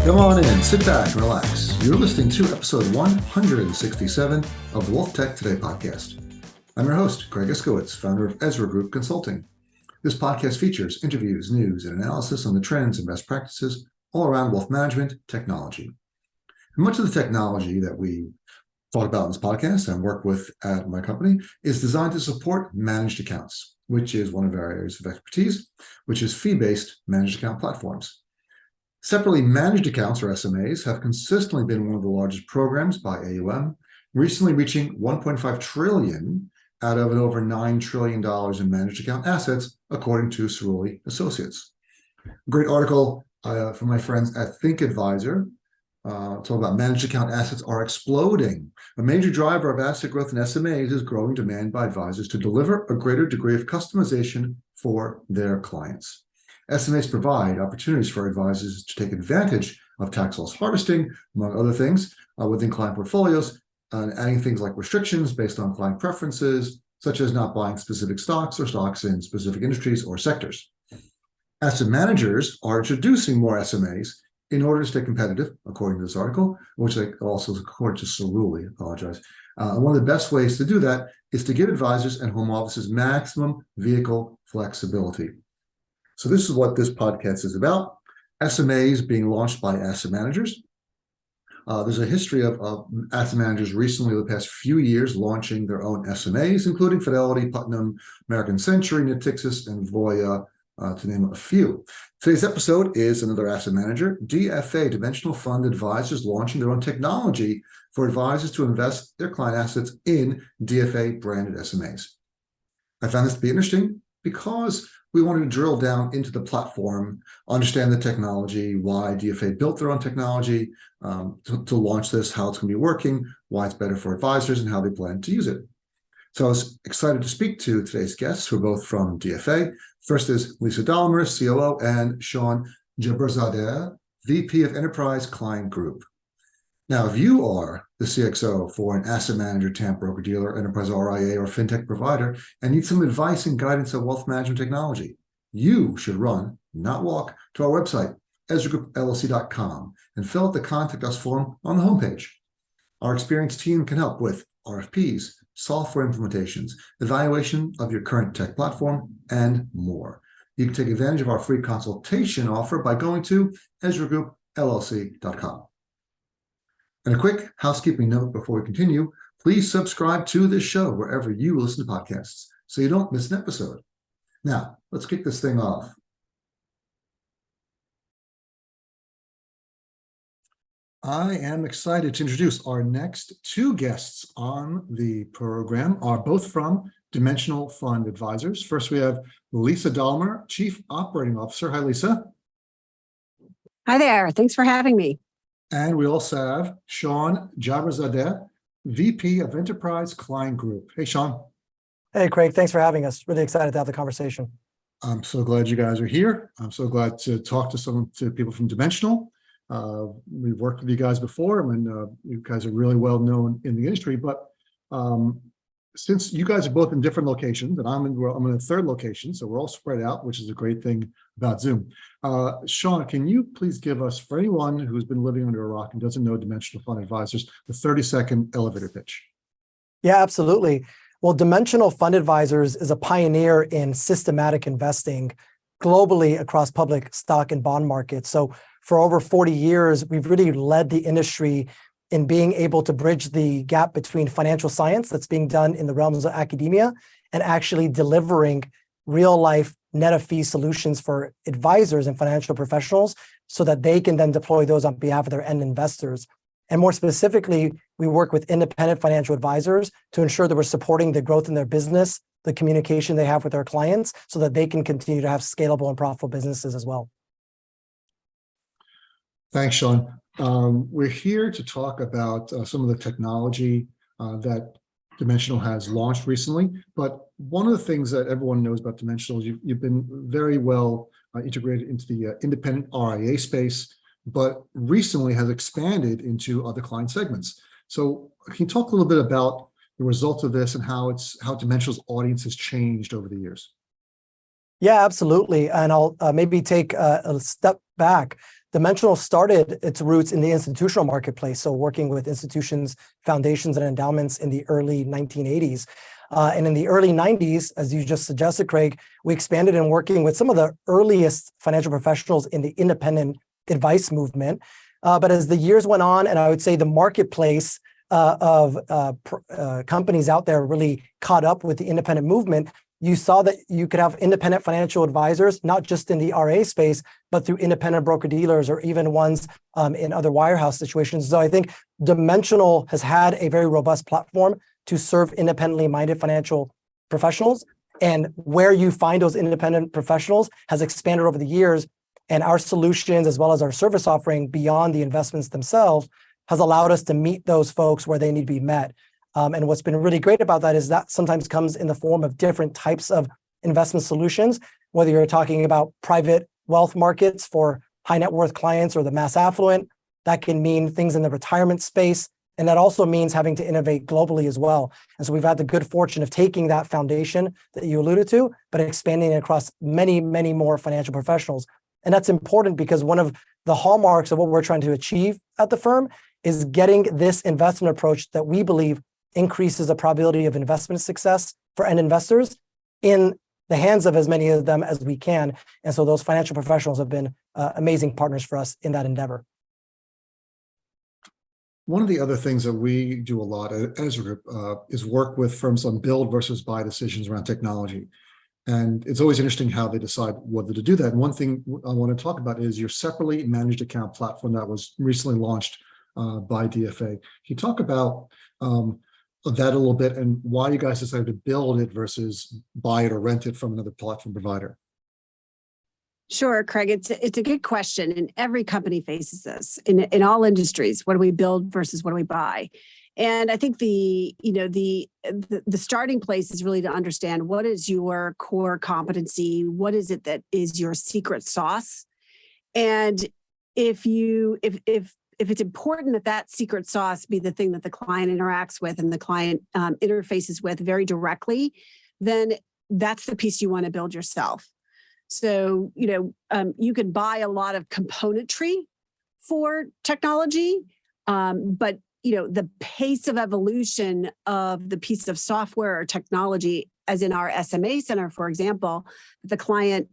Come on in, sit back and relax. You're listening to episode 167 of the WealthTech Today podcast. I'm your host, Craig Iskowitz, founder of Ezra Group Consulting. This podcast features interviews, news, and analysis on the trends and best practices all around wealth management technology. And much of the technology that we talk about in this podcast and work with at my company is designed to support managed accounts, which is one of our areas of expertise, which is fee-based managed account platforms. Separately, managed accounts, or SMAs, have consistently been one of the largest programs by AUM, recently reaching $1.5 trillion out of an over $9 trillion in managed account assets, according to Cerulli Associates. A great article from my friends at Think Advisor, talking about managed account assets are exploding. A major driver of asset growth in SMAs is growing demand by advisors to deliver a greater degree of customization for their clients. SMAs provide opportunities for advisors to take advantage of tax loss harvesting, among other things, within client portfolios, adding things like restrictions based on client preferences, such as not buying specific stocks or stocks in specific industries or sectors. Asset managers are introducing more SMAs in order to stay competitive, according to this article, which also according to Cerulli, one of the best ways to do that is to give advisors and home offices maximum vehicle flexibility. So this is what this podcast is about. SMAs being launched by asset managers. There's a history of asset managers recently, over the past few years, launching their own SMAs, including Fidelity, Putnam, American Century, Natixis, and Voya, to name a few. Today's episode is another asset manager, DFA, Dimensional Fund Advisors, launching their own technology for advisors to invest their client assets in DFA branded SMAs. I found this to be interesting because we wanted to drill down into the platform, understand the technology, why DFA built their own technology to launch this, how it's going to be working, why it's better for advisors, and how they plan to use it. So I was excited to speak to today's guests, who are both from DFA. First is Lisa Dahlemer, COO, and Sean Jaberzadeh, VP of Enterprise Client Group. Now, if you are the CXO for an asset manager, TAMP broker-dealer, enterprise RIA, or fintech provider, and need some advice and guidance on wealth management technology, you should run, not walk, to our website, EzraGroupLLC.com, and fill out the Contact Us form on the homepage. Our experienced team can help with RFPs, software implementations, evaluation of your current tech platform, and more. You can take advantage of our free consultation offer by going to EzraGroupLLC.com. And a quick housekeeping note before we continue, please subscribe to this show wherever you listen to podcasts so you don't miss an episode. Now, let's kick this thing off. I am excited to introduce our next two guests on the program, are both from Dimensional Fund Advisors. First, we have Lisa Dahlemer, Chief Operating Officer. Hi, Lisa. Hi there. Thanks for having me. And we also have Sean Jaberzadeh, VP of Enterprise Client Group. Hey, Sean. Hey, Craig. Thanks for having us. Really excited to have the conversation. I'm so glad you guys are here. I'm so glad to talk to people from Dimensional. We've worked with you guys before, and you guys are really well known in the industry. But since you guys are both in different locations, and I'm in a third location, so we're all spread out, which is a great thing about Zoom. Sean, can you please give us, for anyone who's been living under a rock and doesn't know Dimensional Fund Advisors, the 30-second elevator pitch? Yeah, absolutely. Well, Dimensional Fund Advisors is a pioneer in systematic investing globally across public stock and bond markets. So for over 40 years, we've really led the industry in being able to bridge the gap between financial science that's being done in the realms of academia and actually delivering real life net of fee solutions for advisors and financial professionals so that they can then deploy those on behalf of their end investors. And more specifically, we work with independent financial advisors to ensure that we're supporting the growth in their business, the communication they have with their clients, so that they can continue to have scalable and profitable businesses as well. Thanks, Sean. We're here to talk about some of the technology that Dimensional has launched recently. But one of the things that everyone knows about Dimensional is you've been very well integrated into the independent RIA space, but recently has expanded into other client segments. So can you talk a little bit about the results of this and how Dimensional's audience has changed over the years? Yeah, absolutely. And I'll maybe take a step back. Dimensional started its roots in the institutional marketplace, so working with institutions, foundations, and endowments in the early 1980s. And in the early 90s, as you just suggested, Craig, we expanded in working with some of the earliest financial professionals in the independent advice movement. But as the years went on, and I would say the marketplace of companies out there really caught up with the independent movement, you saw that you could have independent financial advisors, not just in the RA space, but through independent broker-dealers or even ones in other wirehouse situations. So I think Dimensional has had a very robust platform to serve independently minded financial professionals. And where you find those independent professionals has expanded over the years. And our solutions, as well as our service offering beyond the investments themselves, has allowed us to meet those folks where they need to be met. And what's been really great about that is that sometimes comes in the form of different types of investment solutions, whether you're talking about private wealth markets for high net worth clients or the mass affluent. That can mean things in the retirement space. And that also means having to innovate globally as well. And so we've had the good fortune of taking that foundation that you alluded to, but expanding it across many, many more financial professionals. And that's important because one of the hallmarks of what we're trying to achieve at the firm is getting this investment approach that we believe increases the probability of investment success for end investors in the hands of as many of them as we can. And so those financial professionals have been amazing partners for us in that endeavor. One of the other things that we do a lot at Ezra Group is work with firms on build versus buy decisions around technology. And it's always interesting how they decide whether to do that. And one thing I want to talk about is your separately managed account platform that was recently launched by DFA. Can you talk about that a little bit and why you guys decided to build it versus buy it or rent it from another platform provider? Sure, Craig. It's a good question, and every company faces this in all industries. What do we build versus what do we buy? And I think the starting place is really to understand what is your core competency, what is it that is your secret sauce, and if it's important that secret sauce be the thing that the client interacts with and the client interfaces with very directly, then that's the piece you want to build yourself. So, you can buy a lot of componentry for technology, but, the pace of evolution of the piece of software or technology, as in our SMA center, for example, the client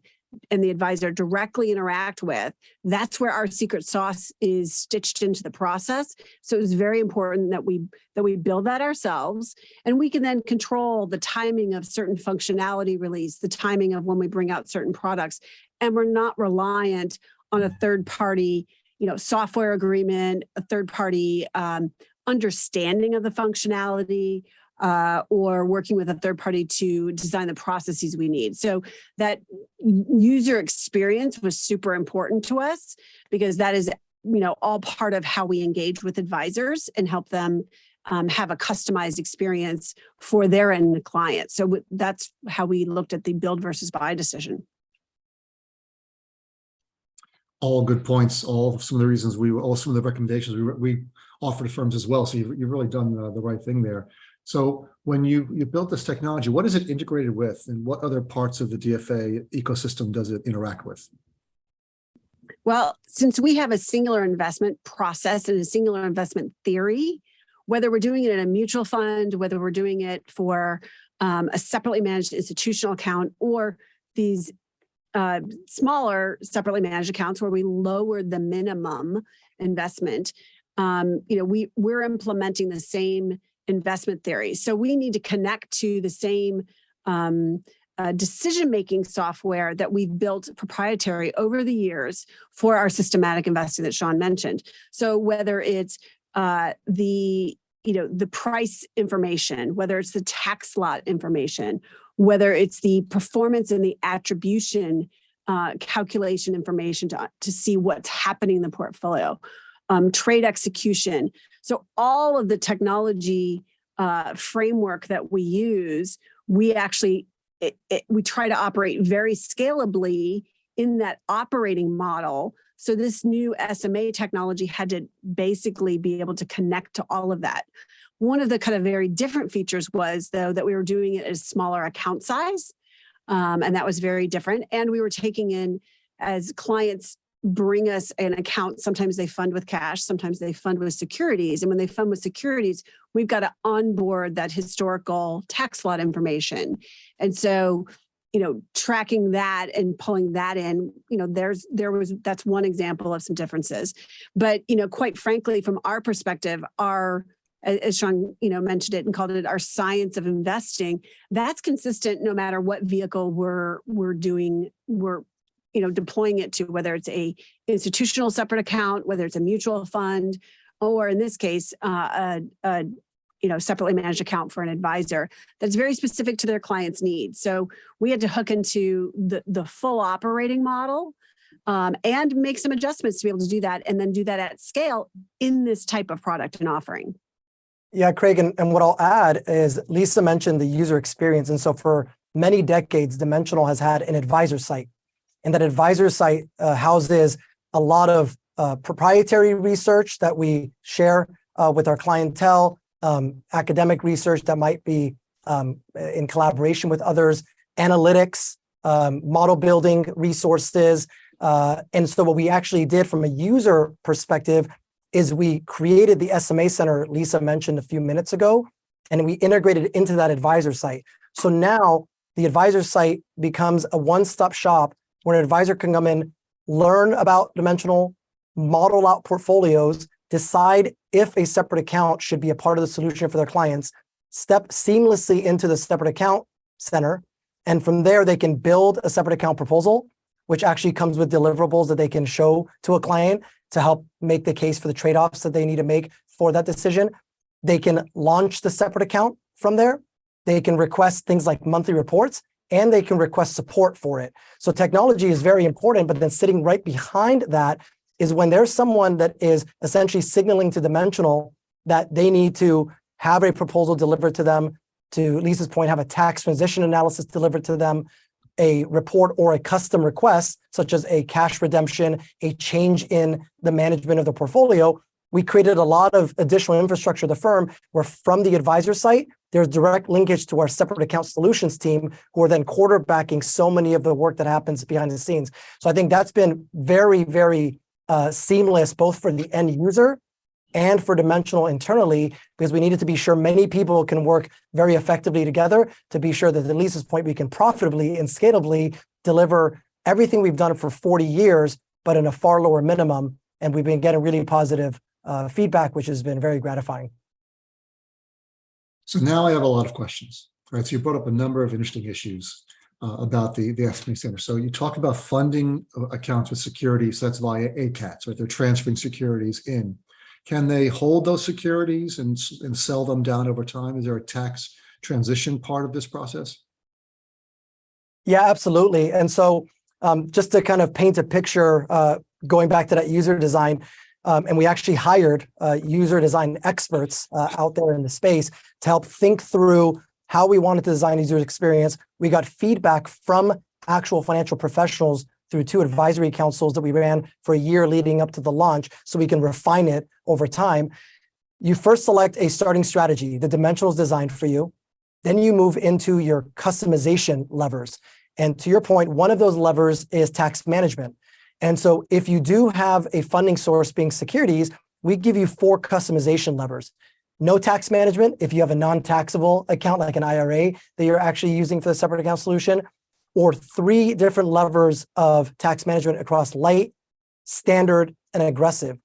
and the advisor directly interact with, that's where our secret sauce is stitched into the process. So it's very important that we build that ourselves, and we can then control the timing of certain functionality release, the timing of when we bring out certain products, and we're not reliant on a third party, software agreement, a third party understanding of the functionality, or working with a third party to design the processes we need. So that user experience was super important to us because that is, all part of how we engage with advisors and help them have a customized experience for their end client. So that's how we looked at the build versus buy decision. All good points. Some of the reasons some of the recommendations we offer to firms as well. So you've really done the right thing there. So when you built this technology, what is it integrated with, and what other parts of the DFA ecosystem does it interact with? Well, since we have a singular investment process and a singular investment theory, whether we're doing it in a mutual fund, whether we're doing it for a separately managed institutional account, or these smaller separately managed accounts where we lowered the minimum investment, we're implementing the same investment theory. So we need to connect to the same decision-making software that we've built proprietary over the years for our systematic investing that Sean mentioned. So whether it's the price information, whether it's the tax lot information, whether it's the performance and the attribution calculation information to see what's happening in the portfolio, trade execution. So all of the technology framework that we use, we actually we try to operate very scalably in that operating model. So this new SMA technology had to basically be able to connect to all of that. One of the kind of very different features was, though, that we were doing it at a smaller account size, and that was very different. And we were taking in, as clients bring us an account. Sometimes they fund with cash, sometimes they fund with securities. And when they fund with securities, we've got to onboard that historical tax flood information. And so, tracking that and pulling that in, that's one example of some differences. But, quite frankly, from our perspective, as Sean, mentioned it and called it our science of investing, that's consistent no matter what vehicle we're doing, we're deploying it to, whether it's a institutional separate account, whether it's a mutual fund, or in this case, a separately managed account for an advisor that's very specific to their client's needs. So we had to hook into the full operating model and make some adjustments to be able to do that, and then do that at scale in this type of product and offering. Yeah, Craig, and what I'll add is Lisa mentioned the user experience. And so for many decades, Dimensional has had an advisor site. And that advisor site houses a lot of proprietary research that we share with our clientele, academic research that might be in collaboration with others, analytics, model building resources. And so what we actually did from a user perspective is we created the SMA Center Lisa mentioned a few minutes ago, and we integrated it into that advisor site. So now the advisor site becomes a one-stop shop where an advisor can come in, learn about Dimensional, model out portfolios, decide if a separate account should be a part of the solution for their clients, step seamlessly into the separate account center. And from there, they can build a separate account proposal, which actually comes with deliverables that they can show to a client to help make the case for the trade-offs that they need to make for that decision. They can launch the separate account from there. They can request things like monthly reports, and they can request support for it. So technology is very important, but then sitting right behind that is when there's someone that is essentially signaling to Dimensional that they need to have a proposal delivered to them, to Lisa's point, have a tax transition analysis delivered to them, a report or a custom request, such as a cash redemption, a change in the management of the portfolio. We created a lot of additional infrastructure of the firm where from the advisor site, there's direct linkage to our separate account solutions team who are then quarterbacking so many of the work that happens behind the scenes. So I think that's been very, very seamless, both for the end user and for Dimensional internally, because we needed to be sure many people can work very effectively together to be sure that at Lisa's point, we can profitably and scalably deliver everything we've done for 40 years, but in a far lower minimum. And we've been getting really positive feedback, which has been very gratifying. So now I have a lot of questions, right? So you brought up a number of interesting issues about the SMA Center. So you talk about funding accounts with securities, so that's via ACATs, right? They're transferring securities in. Can they hold those securities and sell them down over time? Is there a tax transition part of this process? Yeah, absolutely. And so just to kind of paint a picture, going back to that user design, and we actually hired user design experts out there in the space to help think through how we wanted to design user experience. We got feedback from actual financial professionals through 2 advisory councils that we ran for a year leading up to the launch, so we can refine it over time. You first select a starting strategy. The Dimensional is designed for you. Then you move into your customization levers. And to your point, one of those levers is tax management. And so if you do have a funding source being securities, we give you 4 customization levers. No tax management if you have a non-taxable account like an IRA that you're actually using for the separate account solution, or 3 different levers of tax management across light, standard, and aggressive.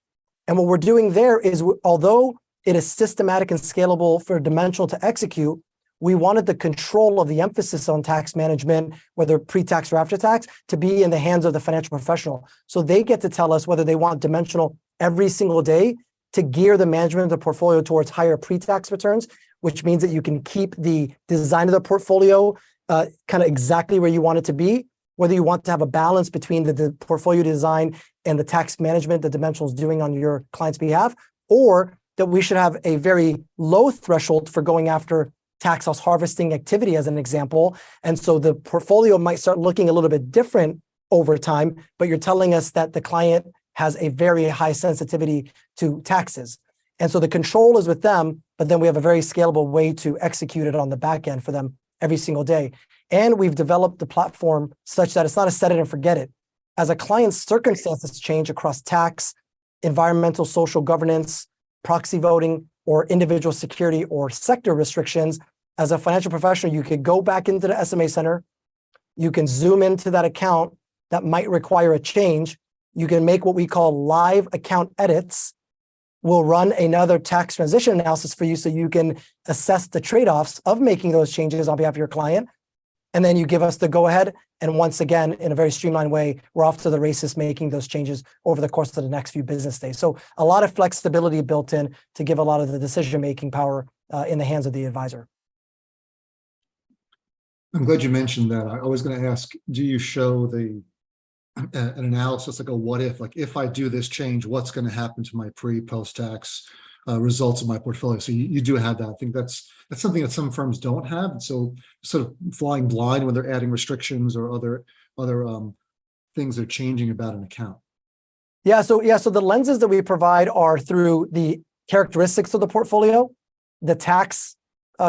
And what we're doing there is, although it is systematic and scalable for Dimensional to execute, we wanted the control of the emphasis on tax management, whether pre-tax or after tax, to be in the hands of the financial professional. So they get to tell us whether they want Dimensional every single day to gear the management of the portfolio towards higher pre-tax returns, which means that you can keep the design of the portfolio kind of exactly where you want it to be, whether you want to have a balance between the portfolio design and the tax management that Dimensional is doing on your client's behalf, or that we should have a very low threshold for going after tax loss harvesting activity as an example. And so the portfolio might start looking a little bit different over time, but you're telling us that the client has a very high sensitivity to taxes. And so the control is with them, but then we have a very scalable way to execute it on the back end for them every single day. And we've developed the platform such that it's not a set it and forget it. as a client's circumstances change across tax, environmental, social governance, proxy voting, or individual security or sector restrictions, as a financial professional, you could go back into the SMA Center. You can zoom into that account that might require a change. You can make what we call live account edits. We'll run another tax transition analysis for you so you can assess the trade-offs of making those changes on behalf of your client. And then you give us the go-ahead. And once again, in a very streamlined way, we're off to the races making those changes over the course of the next few business days. So a lot of flexibility built in to give a lot of the decision-making power in the hands of the advisor. I'm glad you mentioned that. I was going to ask, do you show an analysis, like a what if, like if I do this change, what's going to happen to my post-tax results of my portfolio? So you do have that. I think that's something that some firms don't have. And so sort of flying blind when they're adding restrictions or other things they're changing about an account. So the lenses that we provide are through the characteristics of the portfolio, the tax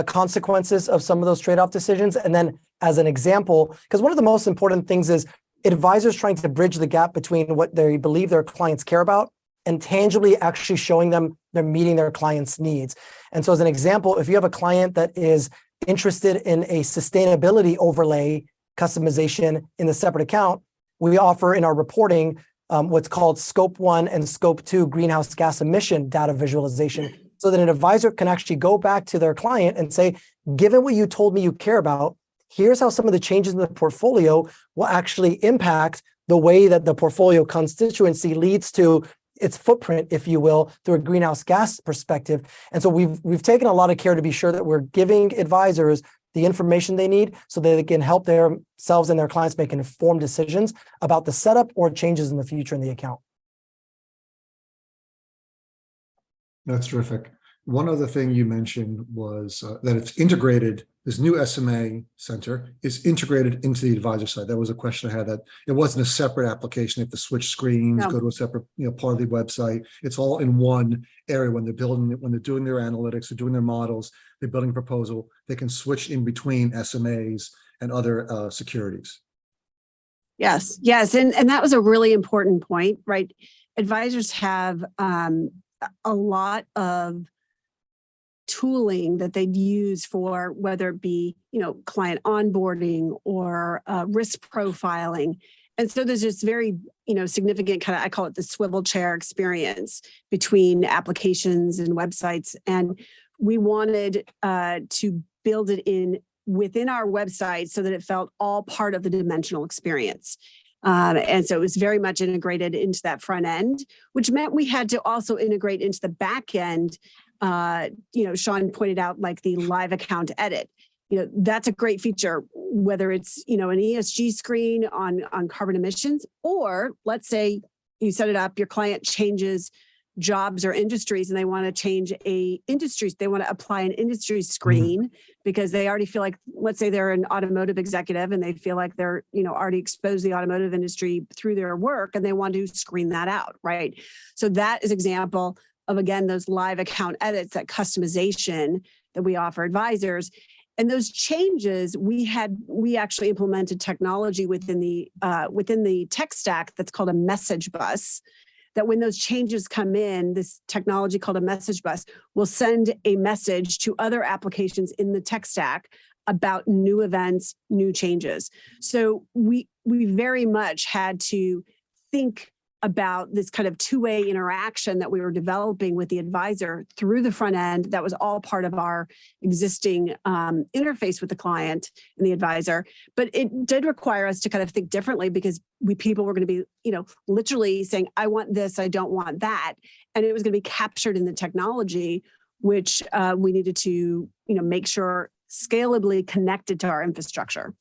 consequences of some of those trade-off decisions, and then as an example, because one of the most important things is advisors trying to bridge the gap between what they believe their clients care about and tangibly actually showing them they're meeting their clients' needs. And so as an example, if you have a client that is interested in a sustainability overlay customization in the separate account, we offer in our reporting what's called Scope 1 and Scope 2 greenhouse gas emission data visualization, so that an advisor can actually go back to their client and say, given what you told me you care about, here's how some of the changes in the portfolio will actually impact the way that the portfolio constituency leads to its footprint, if you will, through a greenhouse gas perspective. And so we've taken a lot of care to be sure that we're giving advisors the information they need so that they can help themselves and their clients make informed decisions about the setup or changes in the future in the account. That's terrific. One other thing you mentioned was that it's integrated. This new SMA center is integrated into the advisor side. That was a question I had, that it wasn't a separate application. You have to switch screens, go to a separate part of the website. It's all in one area. When they're building it, when they're doing their analytics, they're doing their models, they're building a proposal, they can switch in between SMAs and other securities. Yes. And that was a really important point, right? Advisors have a lot of tooling that they'd use for whether it be, client onboarding or risk profiling. And so there's this very, significant kind of, I call it the swivel chair experience between applications and websites. And we wanted to build it in within our website so that it felt all part of the Dimensional experience. And so it was very much integrated into that front end, which meant we had to also integrate into the back end. Sean pointed out like the live account edit. That's a great feature, whether it's, an ESG screen on carbon emissions, or let's say you set it up, your client changes jobs or industries and they want to change they want to apply an industry screen because they already feel like, let's say they're an automotive executive and they feel like they're, already exposed to the automotive industry through their work and they want to screen that out, right? So that is example of, again, those live account edits, that customization that we offer advisors. And those changes, we actually implemented technology within the tech stack that's called a message bus, that when those changes come in, this technology called a message bus will send a message to other applications in the tech stack about new events, new changes. So we very much had to think about this kind of two-way interaction that we were developing with the advisor through the front end. That was all part of our existing interface with the client and the advisor. But it did require us to kind of think differently because people were going to be, literally saying, I want this, I don't want that. And it was going to be captured in the technology, which we needed to, make sure scalably connected to our infrastructure.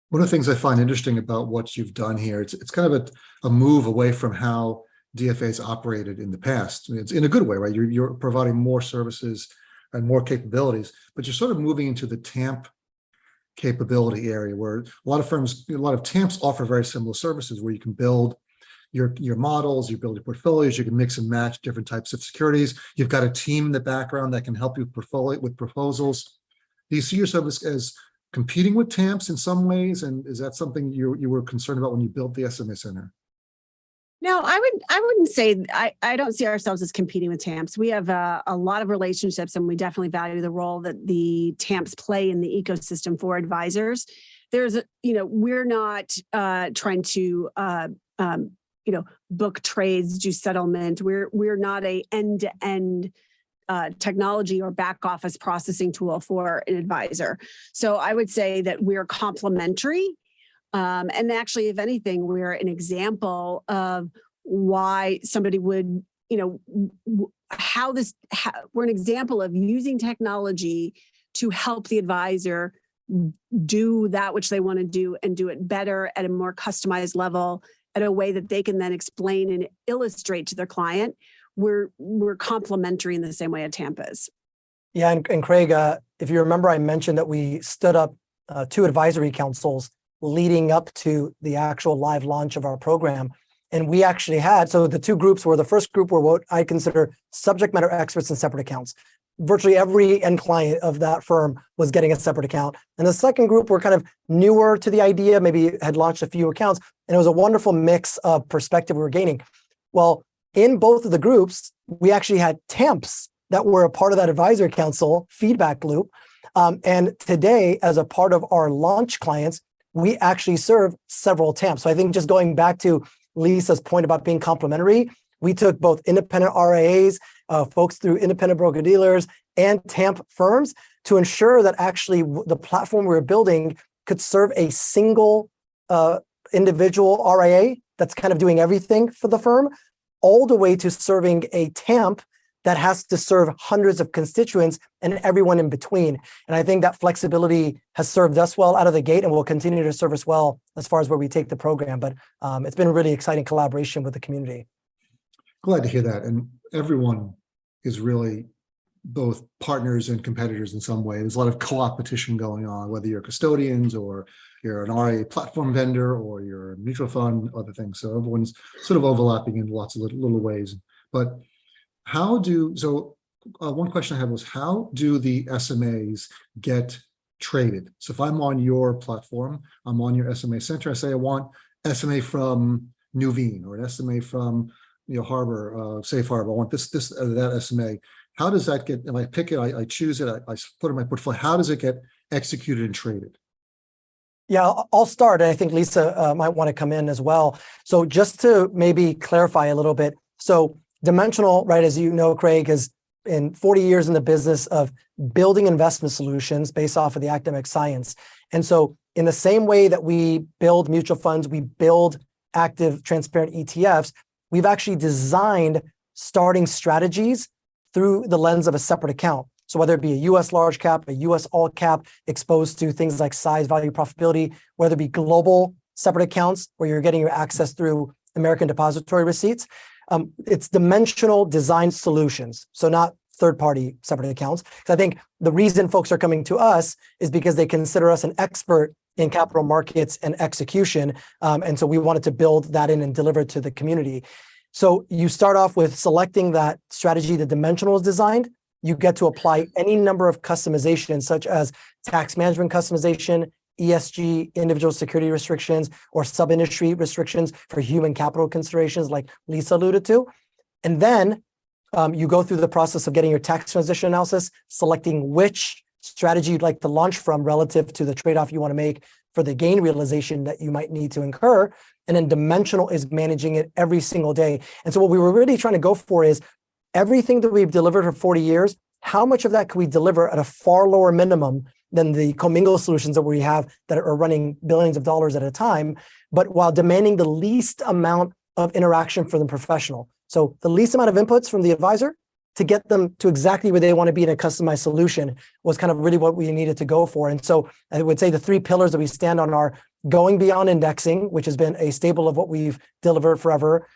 One of the things I find interesting about what you've done here, it's kind of a move away from how DFAs operated in the past. I mean, it's in a good way, right? You're providing more services and more capabilities, but you're sort of moving into the TAMP capability area where a lot of TAMPs offer very similar services where you can build your models, you build your portfolios, you can mix and match different types of securities. You've got a team in the background that can help you with proposals. Do you see yourself as competing with TAMPs in some ways? And is that something you were concerned about when you built the SMA Center? No, I wouldn't say I don't see ourselves as competing with TAMPs. We have a lot of relationships, and we definitely value the role that the TAMPs play in the ecosystem for advisors. We're not trying to book trades, do settlement. We're not a end-to-end technology or back office processing tool for an advisor. So I would say that we're complementary. And actually, if anything, we're an example of why somebody would, we're an example of using technology to help the advisor do that which they want to do and do it better at a more customized level, at a way that they can then explain and illustrate to their client. We're complementary in the same way a TAMP is. Yeah, and Craig, if you remember, I mentioned that we stood up 2 advisory councils leading up to the actual live launch of our program. And we actually had, so the 2 groups were, the first group were what I consider subject matter experts in separate accounts. Virtually every end client of that firm was getting a separate account. And the second group were kind of newer to the idea, maybe had launched a few accounts, and it was a wonderful mix of perspective we were gaining. Well, in both of the groups, we actually had TAMPs that were a part of that advisory council feedback loop. And today, as a part of our launch clients, we actually serve several TAMPs. So I think just going back to Lisa's point about being complementary, we took both independent RIAs, folks through independent broker-dealers, and TAMP firms to ensure that actually the platform we were building could serve a single individual RIA that's kind of doing everything for the firm, all the way to serving a TAMP that has to serve hundreds of constituents and everyone in between. And I think that flexibility has served us well out of the gate and will continue to serve us well as far as where we take the program. But it's been a really exciting collaboration with the community. Glad to hear that. And everyone is really both partners and competitors in some way. There's a lot of co-opetition going on, whether you're custodians or you're an RIA platform vendor or you're a mutual fund, other things. So everyone's sort of overlapping in lots of little ways. But one question I had was, how do the SMAs get traded? So if I'm on your platform, I'm on your SMA Center, I say I want SMA from Nuveen or an SMA from Harbor, Safe Harbor. I want this, that SMA. How does that get, if I pick it, I choose it, I put it in my portfolio, how does it get executed and traded? Yeah, I'll start. And I think Lisa might want to come in as well. So just to maybe clarify a little bit. So Dimensional, right, as you know, Craig, has been 40 years in the business of building investment solutions based off of the academic science. And so in the same way that we build mutual funds, we build active, transparent ETFs, we've actually designed starting strategies through the lens of a separate account. So whether it be a US large cap, a US all cap exposed to things like size, value, profitability, whether it be global separate accounts where you're getting your access through American depository receipts, it's dimensional design solutions. So not third-party separate accounts. Because I think the reason folks are coming to us is because they consider us an expert in capital markets and execution. And so we wanted to build that in and deliver it to the community. So you start off with selecting that strategy the Dimensional is designed. You get to apply any number of customizations, such as tax management customization, ESG, individual security restrictions, or sub-industry restrictions for human capital considerations like Lisa alluded to. And then you go through the process of getting your tax transition analysis, selecting which strategy you'd like to launch from relative to the trade-off you want to make for the gain realization that you might need to incur. And then Dimensional is managing it every single day. And so what we were really trying to go for is everything that we've delivered for 40 years, how much of that can we deliver at a far lower minimum than the commingled solutions that we have that are running billions of dollars at a time, but while demanding the least amount of interaction for the professional. So the least amount of inputs from the advisor to get them to exactly where they want to be in a customized solution was kind of really what we needed to go for. And so I would say the 3 pillars that we stand on are going beyond indexing, which has been a staple of what we've delivered forever,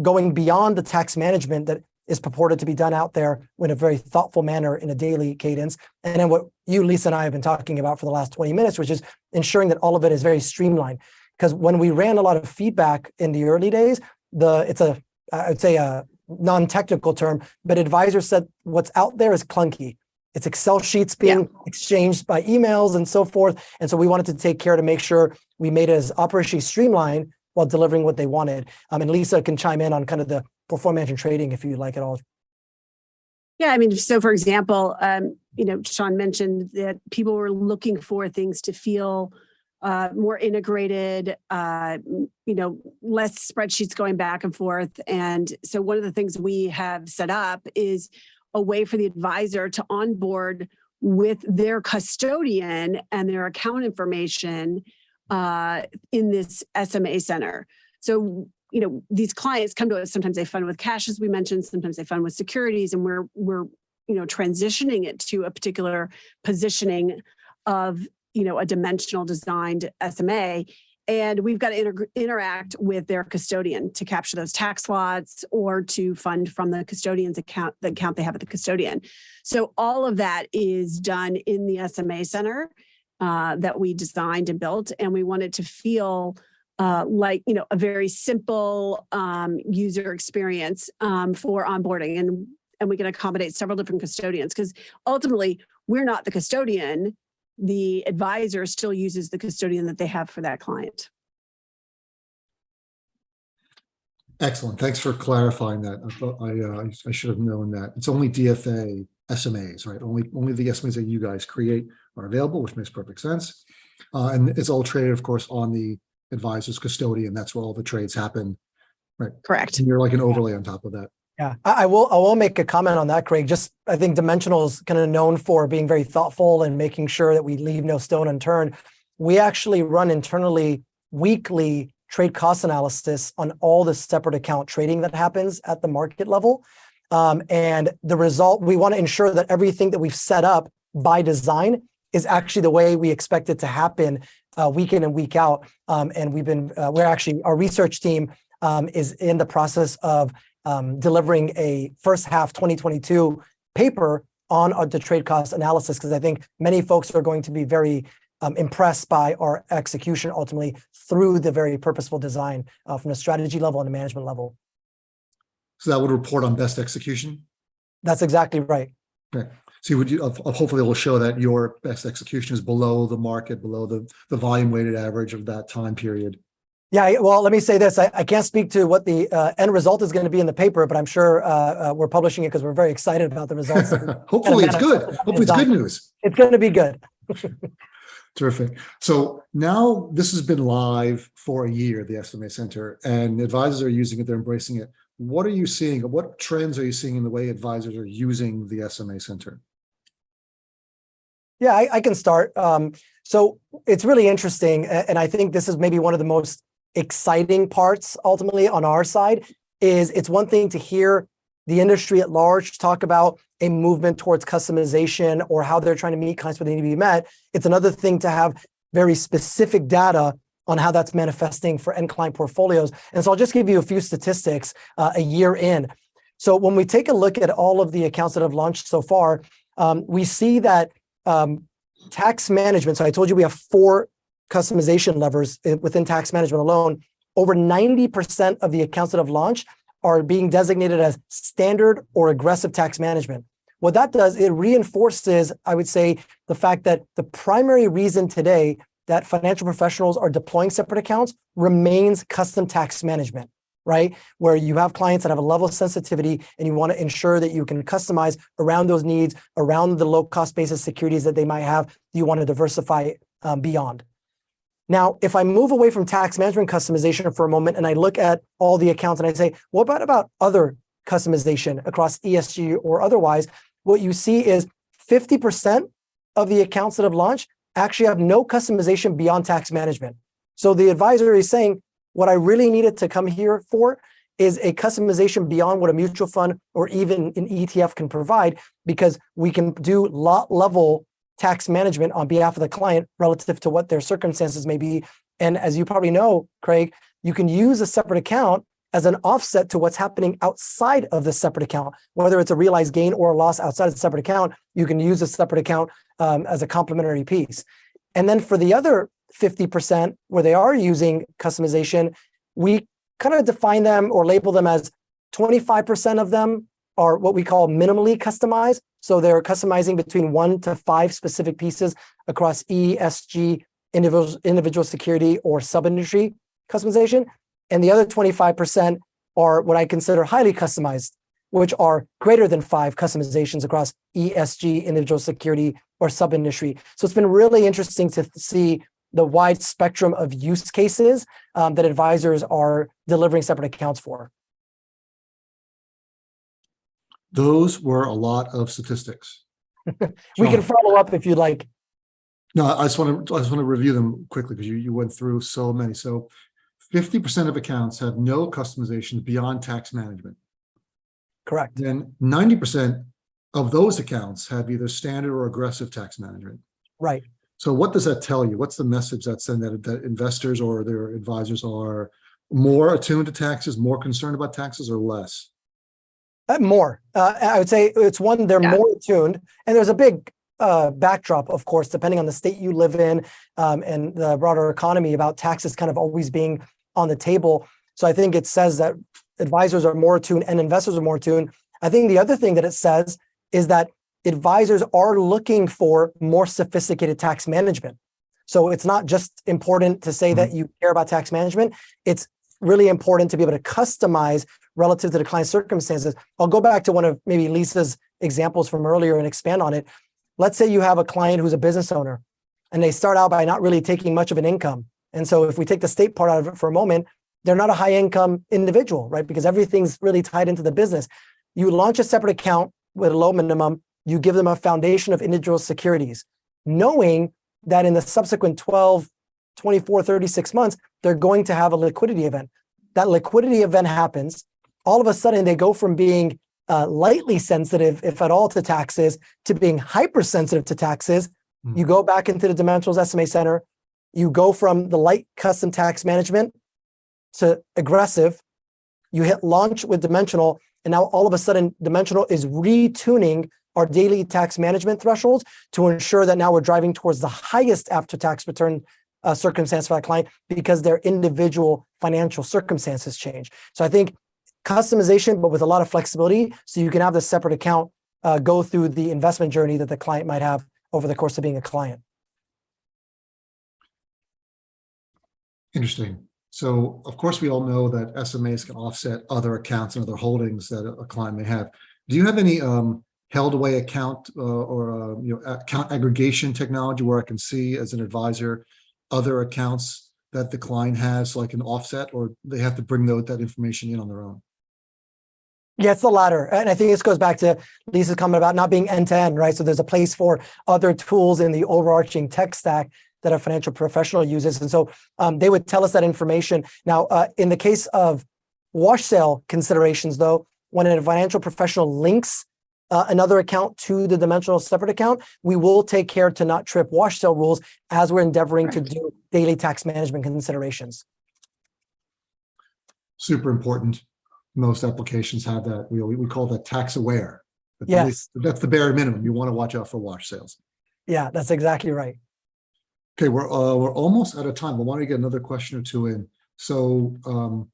going beyond the tax management that is purported to be done out there in a very thoughtful manner in a daily cadence. And then what you, Lisa, and I have been talking about for the last 20 minutes, which is ensuring that all of it is very streamlined. Because when we ran a lot of feedback in the early days, I would say a non-technical term, but advisors said what's out there is clunky. It's Excel sheets being exchanged by emails and so forth. And so we wanted to take care to make sure we made it as operationally streamlined while delivering what they wanted. And Lisa can chime in on kind of the portfolio management trading if you like at all. Yeah, I mean, so for example, Sean mentioned that people were looking for things to feel more integrated, less spreadsheets going back and forth. And so one of the things we have set up is a way for the advisor to onboard with their custodian and their account information in this SMA center. So, these clients come to us, sometimes they fund with cash, as we mentioned, sometimes they fund with securities, and we're transitioning it to a particular positioning of, a dimensional designed SMA. And we've got to interact with their custodian to capture those tax lots or to fund from the custodian's account, the account they have at the custodian. So all of that is done in the SMA center that we designed and built. And we wanted to feel like, a very simple user experience for onboarding. And we can accommodate several different custodians because ultimately we're not the custodian. The advisor still uses the custodian that they have for that client. Excellent. Thanks for clarifying that. I thought I should have known that. It's only DFA SMAs, right? Only the SMAs that you guys create are available, which makes perfect sense. And it's all traded, of course, on the advisor's custodian. That's where all the trades happen, right? Correct. And you're like an overlay on top of that. Yeah, I will make a comment on that, Craig. Just I think Dimensional is kind of known for being very thoughtful and making sure that we leave no stone unturned. We actually run internally weekly trade cost analysis on all the separate account trading that happens at the market level. And the result, we want to ensure that everything that we've set up by design is actually the way we expect it to happen week in and week out. And our research team is in the process of delivering a first half 2022 paper on the trade cost analysis, because I think many folks are going to be very impressed by our execution ultimately through the very purposeful design from a strategy level and a management level. So that would report on best execution? That's exactly right. Okay. So hopefully it will show that your best execution is below the market, below the volume weighted average of that time period. Yeah, well, let me say this. I can't speak to what the end result is going to be in the paper, but I'm sure we're publishing it because we're very excited about the results. Hopefully it's good. Hopefully it's good news. It's going to be good. Terrific. So now this has been live for a year, the SMA Center, and advisors are using it. They're embracing it. What are you seeing? What trends are you seeing in the way advisors are using the SMA Center? Yeah, I can start. So it's really interesting. And I think this is maybe one of the most exciting parts ultimately on our side. Is it's one thing to hear the industry at large talk about a movement towards customization or how they're trying to meet clients where they need to be met. It's another thing to have very specific data on how that's manifesting for end client portfolios. And so I'll just give you a few statistics a year in. So when we take a look at all of the accounts that have launched so far, we see that tax management, so I told you we have 4 customization levers within tax management alone. Over 90% of the accounts that have launched are being designated as standard or aggressive tax management. What that does, it reinforces, I would say, the fact that the primary reason today that financial professionals are deploying separate accounts remains custom tax management, right? Where you have clients that have a level of sensitivity and you want to ensure that you can customize around those needs, around the low cost basis securities that they might have, you want to diversify beyond. Now, if I move away from tax management customization for a moment and I look at all the accounts and I say, what about other customization across ESG or otherwise, what you see is 50% of the accounts that have launched actually have no customization beyond tax management. So the advisor is saying, what I really needed to come here for is a customization beyond what a mutual fund or even an ETF can provide, because we can do lot level tax management on behalf of the client relative to what their circumstances may be. And as you probably know, Craig, you can use a separate account as an offset to what's happening outside of the separate account. Whether it's a realized gain or a loss outside of the separate account, you can use a separate account as a complementary piece. And then for the other 50% where they are using customization, we kind of define them or label them as 25% of them are what we call minimally customized. So they're customizing between 1 to 5 specific pieces across ESG, individual security, or sub-industry customization. And the other 25% are what I consider highly customized, which are greater than 5 customizations across ESG, individual security, or sub-industry. So it's been really interesting to see the wide spectrum of use cases that advisors are delivering separate accounts for. Those were a lot of statistics. We can follow up if you'd like. No, I just want to review them quickly because you went through so many. So 50% of accounts have no customizations beyond tax management. Correct. Then 90% of those accounts have either standard or aggressive tax management. Right. So what does that tell you? What's the message that sends that investors or their advisors are more attuned to taxes, more concerned about taxes, or less? More. I would say it's one, they're more attuned. And there's a big backdrop, of course, depending on the state you live in and the broader economy, about taxes kind of always being on the table. So I think it says that advisors are more attuned and investors are more attuned. I think the other thing that it says is that advisors are looking for more sophisticated tax management. So it's not just important to say that you care about tax management. It's really important to be able to customize relative to the client's circumstances. I'll go back to one of maybe Lisa's examples from earlier and expand on it. Let's say you have a client who's a business owner and they start out by not really taking much of an income. And so if we take the state part out of it for a moment, they're not a high income individual, right? Because everything's really tied into the business. You launch a separate account with a low minimum, you give them a foundation of individual securities, knowing that in the subsequent 12, 24, 36 months, they're going to have a liquidity event. That liquidity event happens. All of a sudden, they go from being lightly sensitive, if at all, to taxes, to being hypersensitive to taxes. You go back into the Dimensionals SMA Center. You go from the light custom tax management to aggressive. You hit launch with Dimensional, and now all of a sudden, Dimensional is retuning our daily tax management thresholds to ensure that now we're driving towards the highest after-tax return circumstance for that client because their individual financial circumstances change. So I think customization, but with a lot of flexibility, so you can have the separate account go through the investment journey that the client might have over the course of being a client. Interesting. So, of course, we all know that SMAs can offset other accounts and other holdings that a client may have. Do you have any held away account or account aggregation technology where I can see as an advisor other accounts that the client has, so I can offset, or they have to bring that information in on their own? Yeah, it's the latter. And I think this goes back to Lisa's comment about not being end-to-end, right? So there's a place for other tools in the overarching tech stack that a financial professional uses. And so they would tell us that information. Now, in the case of wash sale considerations, though, when a financial professional links another account to the Dimensional separate account, we will take care to not trip wash sale rules as we're endeavoring to do daily tax management considerations. Super important. Most applications have that. We call that tax aware. But yes. That's the bare minimum. You want to watch out for wash sales. Yeah, that's exactly right. Okay, we're almost out of time. I want to get another question or two in. So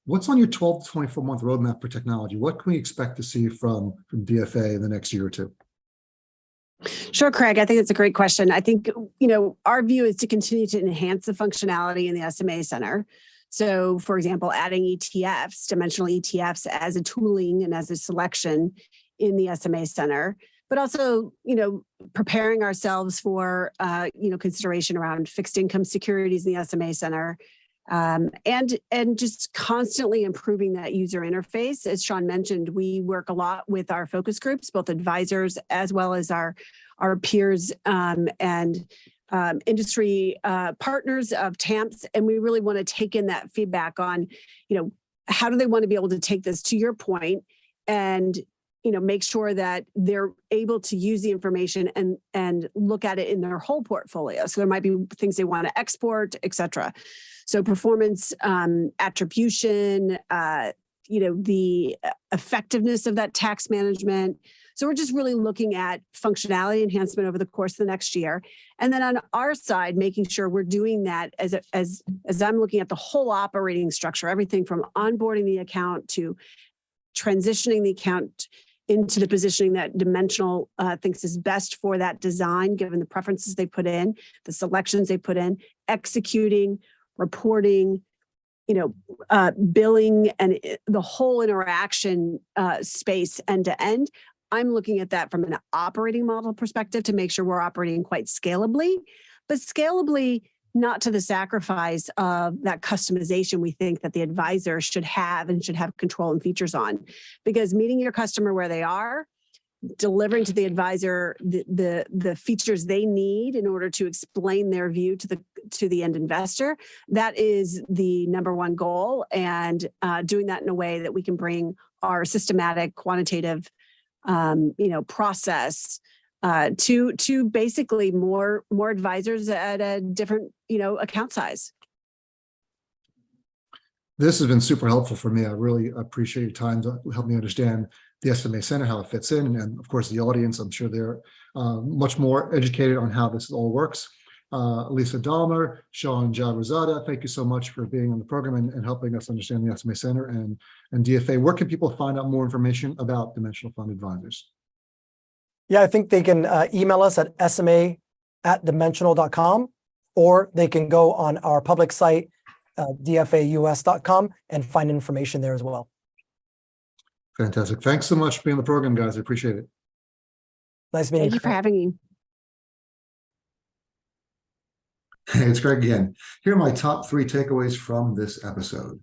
what's on your 12 to 24 month roadmap for technology? What can we expect to see from DFA in the next year or two? Sure, Craig. I think it's a great question. I think, our view is to continue to enhance the functionality in the SMA Center. So, for example, adding ETFs, dimensional ETFs as a tooling and as a selection in the SMA Center, but also, preparing ourselves for, consideration around fixed income securities in the SMA Center, and just constantly improving that user interface. As Sean mentioned, we work a lot with our focus groups, both advisors as well as our peers and industry partners of TAMPs, and we really want to take in that feedback on, how do they want to be able to take this, to your point, and make sure that they're able to use the information and look at it in their whole portfolio. So there might be things they want to export, et cetera. So performance attribution, the effectiveness of that tax management. So we're just really looking at functionality enhancement over the course of the next year. And then on our side, making sure we're doing that as I'm looking at the whole operating structure, everything from onboarding the account to transitioning the account into the positioning that Dimensional thinks is best for that design, given the preferences they put in, the selections they put in, executing, reporting, billing, and the whole interaction space end to end. I'm looking at that from an operating model perspective to make sure we're operating quite scalably, but scalably not to the sacrifice of that customization we think that the advisor should have and should have control and features on. Because meeting your customer where they are, delivering to the advisor the features they need in order to explain their view to the end investor, that is the number one goal. And doing that in a way that we can bring our systematic, quantitative, process to basically more advisors at a different, account size. This has been super helpful for me. I really appreciate your time to help me understand the SMA Center, how it fits in. And of course, the audience, I'm sure they're much more educated on how this all works. Lisa Dahmer, Sean Jabrazada, thank you so much for being on the program and helping us understand the SMA Center and DFA. Where can people find out more information about Dimensional Fund Advisors? Yeah, I think they can email us at sma@dimensional.com, or they can go on our public site, dfaus.com, and find information there as well. Fantastic. Thanks so much for being on the program, guys. I appreciate it. Nice meeting you. Thank you for having me. Hey, it's Greg again. Here are my top 3 takeaways from this episode.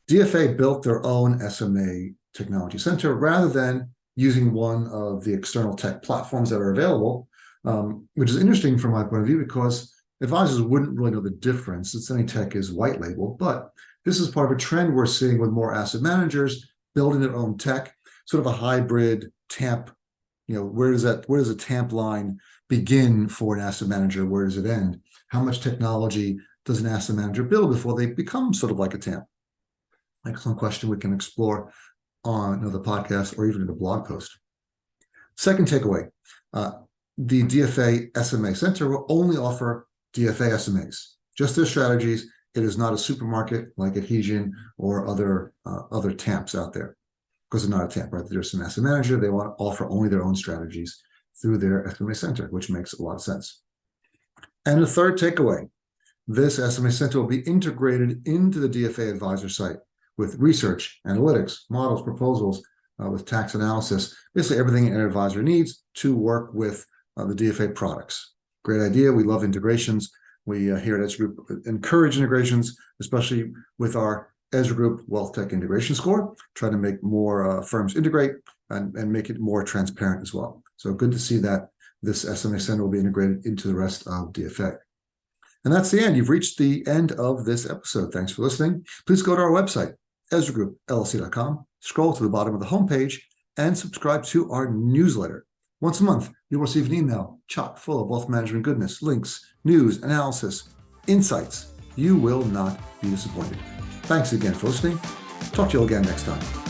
DFA built their own SMA technology center rather than using one of the external tech platforms that are available, which is interesting from my point of view because advisors wouldn't really know the difference since any tech is white label. But this is part of a trend we're seeing with more asset managers building their own tech, sort of a hybrid TAMP. Where does a TAMP line begin for an asset manager? Where does it end? How much technology does an asset manager build before they become sort of like a TAMP? Excellent question we can explore on another podcast or even in a blog post. Second takeaway, the DFA SMA Center will only offer DFA SMAs, just their strategies. It is not a supermarket like Adhesion or other TAMPs out there, because they're not a TAMP, right? They're just an asset manager. They want to offer only their own strategies through their SMA Center, which makes a lot of sense. And the third takeaway, this SMA Center will be integrated into the DFA advisor site with research, analytics, models, proposals, with tax analysis, basically everything an advisor needs to work with the DFA products. Great idea. We love integrations. We here at Ezra Group encourage integrations, especially with our Ezra Group WealthTech integration score, try to make more firms integrate and make it more transparent as well. So good to see that this SMA Center will be integrated into the rest of DFA. And that's the end. You've reached the end of this episode. Thanks for listening. Please go to our website, EzraGroupLLC.com, scroll to the bottom of the homepage, and subscribe to our newsletter. Once a month, you'll receive an email chock full of wealth management goodness, links, news, analysis, insights. You will not be disappointed. Thanks again for listening. Talk to you all again next time.